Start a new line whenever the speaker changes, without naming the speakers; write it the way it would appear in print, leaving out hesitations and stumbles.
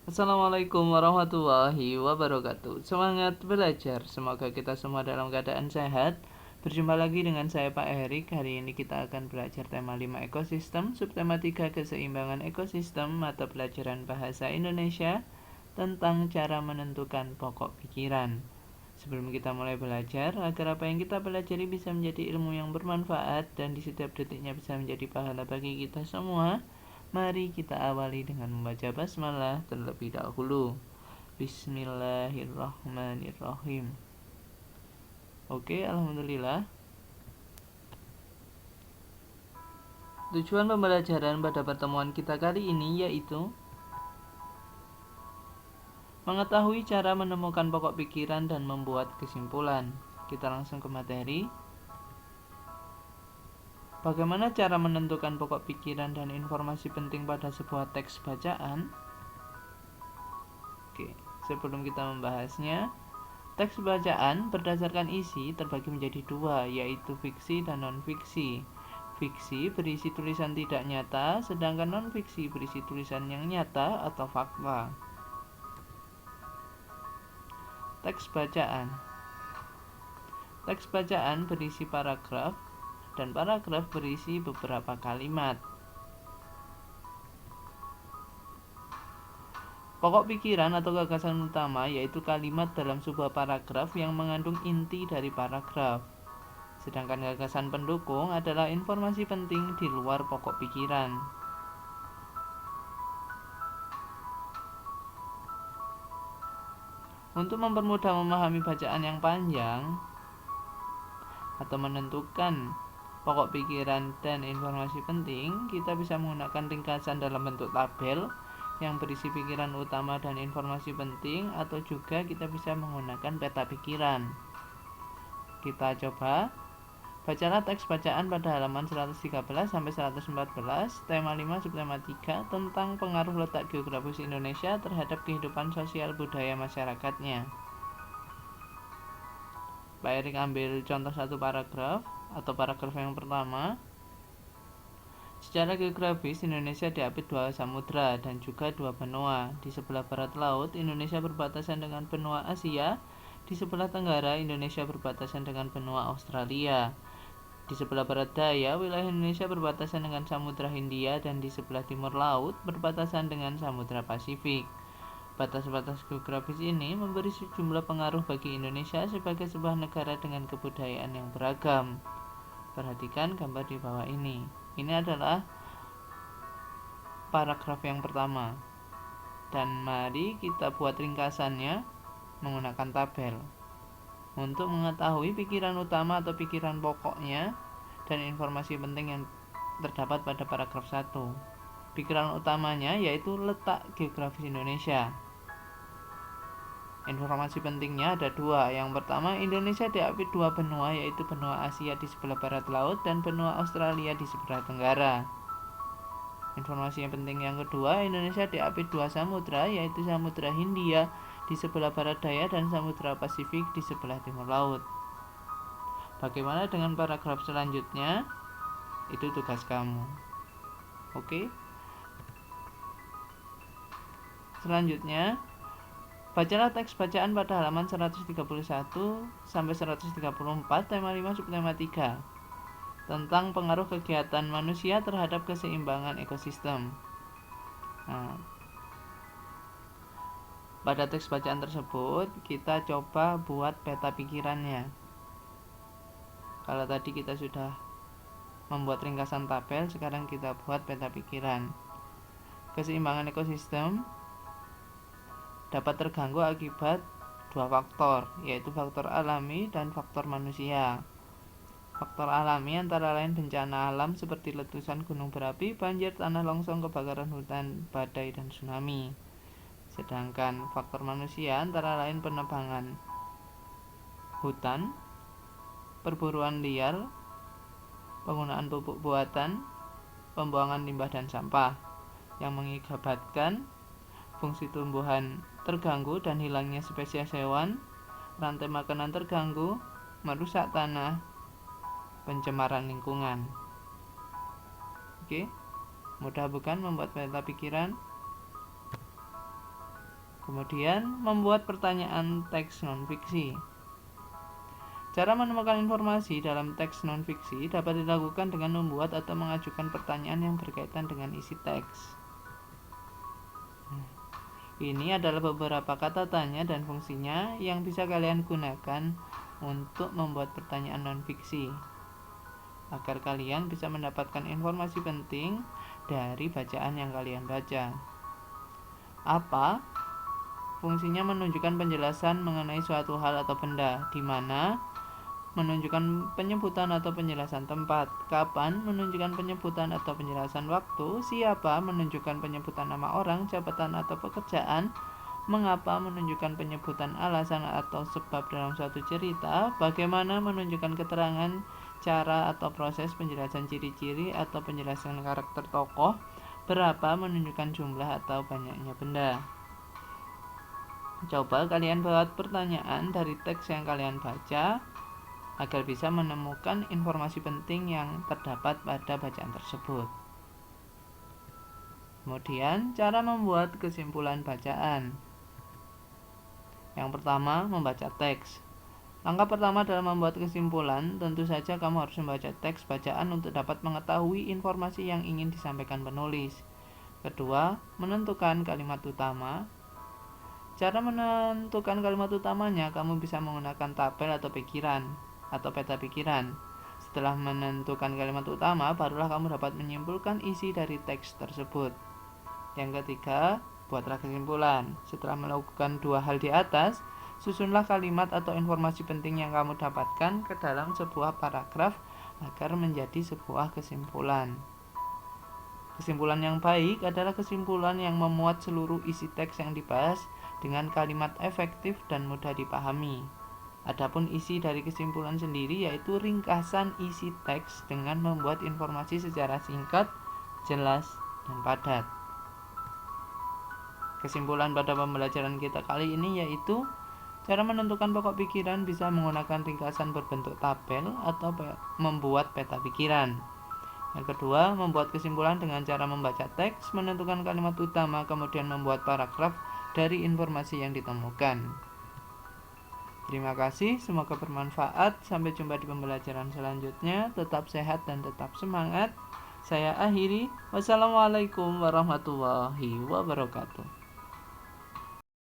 Assalamualaikum warahmatullahi wabarakatuh. Semangat belajar. Semoga kita semua dalam keadaan sehat. Berjumpa lagi dengan saya Pak Erik. Hari ini kita akan belajar tema 5 ekosistem, subtema 3 keseimbangan ekosistem, mata pelajaran bahasa Indonesia tentang cara menentukan pokok pikiran. Sebelum kita mulai belajar, agar apa yang kita pelajari bisa menjadi ilmu yang bermanfaat dan di setiap detiknya bisa menjadi pahala bagi kita semua, mari kita awali dengan membaca basmalah terlebih dahulu. Bismillahirrahmanirrahim. Oke, alhamdulillah. Tujuan pembelajaran pada pertemuan kita kali ini yaitu mengetahui cara menemukan pokok pikiran dan membuat kesimpulan. Kita langsung ke materi. Bagaimana cara menentukan pokok pikiran dan informasi penting pada sebuah teks bacaan? Oke, sebelum kita membahasnya, teks bacaan berdasarkan isi terbagi menjadi dua, yaitu fiksi dan non-fiksi. Fiksi berisi tulisan tidak nyata, sedangkan non-fiksi berisi tulisan yang nyata atau fakta. Teks bacaan. Teks bacaan berisi paragraf, dan paragraf berisi beberapa kalimat. Pokok pikiran atau gagasan utama yaitu kalimat dalam sebuah paragraf yang mengandung inti dari paragraf. Sedangkan gagasan pendukung adalah informasi penting di luar pokok pikiran. Untuk mempermudah memahami bacaan yang panjang atau menentukan pokok pikiran dan informasi penting, kita bisa menggunakan ringkasan dalam bentuk tabel yang berisi pikiran utama dan informasi penting, atau juga kita bisa menggunakan peta pikiran. Kita coba. Bacalah teks bacaan pada halaman 113 sampai 114, tema 5 subtema 3 tentang pengaruh letak geografis Indonesia terhadap kehidupan sosial budaya masyarakatnya. Pak Erik ambil contoh satu paragraf atau paragraf yang pertama. Secara geografis, Indonesia diapit dua samudra dan juga dua benua. Di sebelah barat laut, Indonesia berbatasan dengan benua Asia. Di sebelah tenggara, Indonesia berbatasan dengan benua Australia. Di sebelah barat daya, wilayah Indonesia berbatasan dengan Samudra Hindia, dan di sebelah timur laut berbatasan dengan Samudra Pasifik. Batas-batas geografis ini memberi sejumlah pengaruh bagi Indonesia sebagai sebuah negara dengan kebudayaan yang beragam. Perhatikan gambar di bawah ini. Ini adalah paragraf yang pertama. Dan mari kita buat ringkasannya menggunakan tabel. Untuk mengetahui pikiran utama atau pikiran pokoknya dan informasi penting yang terdapat pada paragraf 1. Pikiran utamanya yaitu letak geografis Indonesia. Informasi pentingnya ada dua. Yang pertama, Indonesia diapit dua benua, yaitu benua Asia di sebelah barat laut dan benua Australia di sebelah tenggara. Informasi yang penting yang kedua, Indonesia diapit dua samudra, yaitu Samudra Hindia di sebelah barat daya dan Samudra Pasifik di sebelah timur laut. Bagaimana dengan paragraf selanjutnya? Itu tugas kamu. Oke. Selanjutnya, bacalah teks bacaan pada halaman 131 sampai 134, tema 5 subtema 3 tentang pengaruh kegiatan manusia terhadap keseimbangan ekosistem. Nah, pada teks bacaan tersebut kita coba buat peta pikirannya. Kalau tadi kita sudah membuat ringkasan tabel, sekarang kita buat peta pikiran. Keseimbangan ekosistem dapat terganggu akibat dua faktor, yaitu faktor alami dan faktor manusia. Faktor alami antara lain bencana alam seperti letusan gunung berapi, banjir, tanah longsor, kebakaran hutan, badai, dan tsunami. Sedangkan faktor manusia antara lain penebangan hutan, perburuan liar, penggunaan pupuk buatan, pembuangan limbah dan sampah, yang mengakibatkan fungsi tumbuhan terganggu dan hilangnya spesies hewan, rantai makanan terganggu, merusak tanah, pencemaran lingkungan. Oke, mudah bukan membuat peta pikiran? Kemudian, membuat pertanyaan teks non-fiksi. Cara menemukan informasi dalam teks non-fiksi dapat dilakukan dengan membuat atau mengajukan pertanyaan yang berkaitan dengan isi teks. Ini adalah beberapa kata tanya dan fungsinya yang bisa kalian gunakan untuk membuat pertanyaan non-fiksi, agar kalian bisa mendapatkan informasi penting dari bacaan yang kalian baca. Apa? Fungsinya menunjukkan penjelasan mengenai suatu hal atau benda. Di mana? Menunjukkan penyebutan atau penjelasan tempat. Kapan? Menunjukkan penyebutan atau penjelasan waktu. Siapa? Menunjukkan penyebutan nama orang, jabatan, atau pekerjaan. Mengapa? Menunjukkan penyebutan alasan atau sebab dalam suatu cerita. Bagaimana? Menunjukkan keterangan, cara atau proses penjelasan ciri-ciri atau penjelasan karakter tokoh. Berapa? Menunjukkan jumlah atau banyaknya benda. Coba kalian buat pertanyaan dari teks yang kalian baca agar bisa menemukan informasi penting yang terdapat pada bacaan tersebut. Kemudian, cara membuat kesimpulan bacaan. Yang pertama, membaca teks. Langkah pertama dalam membuat kesimpulan, tentu saja kamu harus membaca teks bacaan untuk dapat mengetahui informasi yang ingin disampaikan penulis. Kedua, menentukan kalimat utama. Cara menentukan kalimat utamanya, kamu bisa menggunakan tabel atau peta pikiran. Setelah menentukan kalimat utama, barulah kamu dapat menyimpulkan isi dari teks tersebut. Yang ketiga, buatlah kesimpulan. Setelah melakukan dua hal di atas, susunlah kalimat atau informasi penting yang kamu dapatkan ke dalam sebuah paragraf agar menjadi sebuah kesimpulan. Kesimpulan yang baik adalah kesimpulan yang memuat seluruh isi teks yang dibahas dengan kalimat efektif dan mudah dipahami. Adapun isi dari kesimpulan sendiri yaitu ringkasan isi teks dengan membuat informasi secara singkat, jelas, dan padat. Kesimpulan pada pembelajaran kita kali ini yaitu cara menentukan pokok pikiran bisa menggunakan ringkasan berbentuk tabel atau membuat peta pikiran. Yang kedua, membuat kesimpulan dengan cara membaca teks, menentukan kalimat utama, kemudian membuat paragraf dari informasi yang ditemukan. Terima kasih, semoga bermanfaat. Sampai jumpa di pembelajaran selanjutnya. Tetap sehat dan tetap semangat. Saya akhiri. Wassalamualaikum warahmatullahi wabarakatuh.